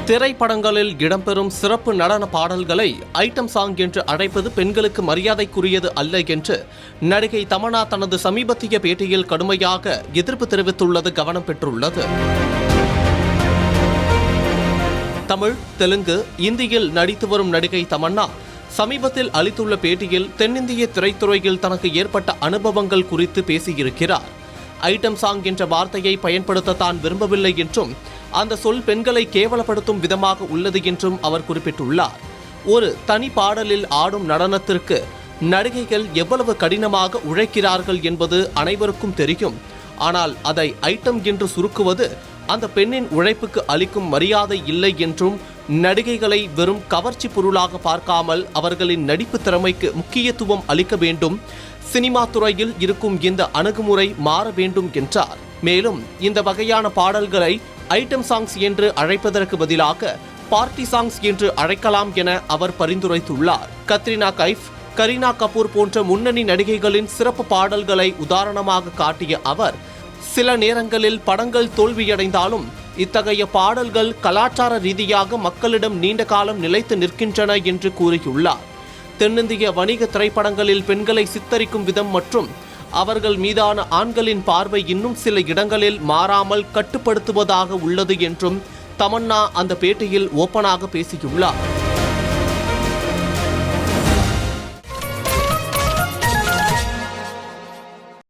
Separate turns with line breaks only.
திரைப்படங்களில் இடம்பெறும் சிறப்பு நடன பாடல்களை ஐட்டம் சாங் என்று அழைப்பது பெண்களுக்கு மரியாதைக்குரியது அல்ல என்று நடிகை தமன்னா தனது சமீபத்திய பேட்டியில் கடுமையாக எதிர்ப்பு தெரிவித்துள்ளது கவனம் பெற்றுள்ளது. தமிழ், தெலுங்கு, இந்தியில் நடித்து வரும் நடிகை தமன்னா சமீபத்தில் அளித்துள்ள பேட்டியில் தென்னிந்திய திரைத்துறையில் தனக்கு ஏற்பட்ட அனுபவங்கள் குறித்து பேசியிருக்கிறார். ஐட்டம் சாங் என்ற வார்த்தையை பயன்படுத்த தான் விரும்பவில்லை என்றும் அந்த சொல் பெண்களை கேவலப்படுத்தும் விதமாக உள்ளது என்றும் அவர் குறிப்பிட்டுள்ளார். ஒரு தனி பாடலில் ஆடும் நடனத்திற்கு நடிகைகள் எவ்வளவு கடினமாக உழைக்கிறார்கள் என்பது அனைவருக்கும் தெரியும். ஆனால் அதை ஐட்டம் என்று சுருக்குவது அந்த பெண்ணின் உழைப்புக்கு அளிக்கும் மரியாதை இல்லை என்றும், நடிகைகளை வெறும் கவர்ச்சி பொருளாக பார்க்காமல் அவர்களின் நடிப்பு திறமைக்கு முக்கியத்துவம் அளிக்க வேண்டும். சினிமா துறையில் இருக்கும் இந்த அணுகுமுறை மாற வேண்டும் என்றார். மேலும் இந்த வகையான பாடல்களை ஐட்டம் சாங்ஸ் என்று அழைப்பதற்கு பதிலாக பார்ட்டி சாங்ஸ் என்று அழைக்கலாம் என அவர் பரிந்துரைத்துள்ளார். கத்ரினா கைஃப், கரீனா கபூர் போன்ற முன்னணி நடிகைகளின் சிறப்பு பாடல்களை உதாரணமாக காட்டிய அவர், சில நேரங்களில் படங்கள் தோல்வியடைந்தாலும் இத்தகைய பாடல்கள் கலாச்சார ரீதியாக மக்களிடம் நீண்ட காலம் நிலைத்து நிற்கின்றன என்று கூறியுள்ளார். தென்னிந்திய வணிக திரைப்படங்களில் பெண்களை சித்தரிக்கும் விதம் மற்றும் அவர்கள் மீதான ஆண்களின் பார்வை இன்னும் சில இடங்களில் மாறாமல் கட்டுப்படுத்துவதாக உள்ளது என்றும் தமன்னா அந்த பேட்டியில் ஓப்பனாக பேசியுள்ளார்.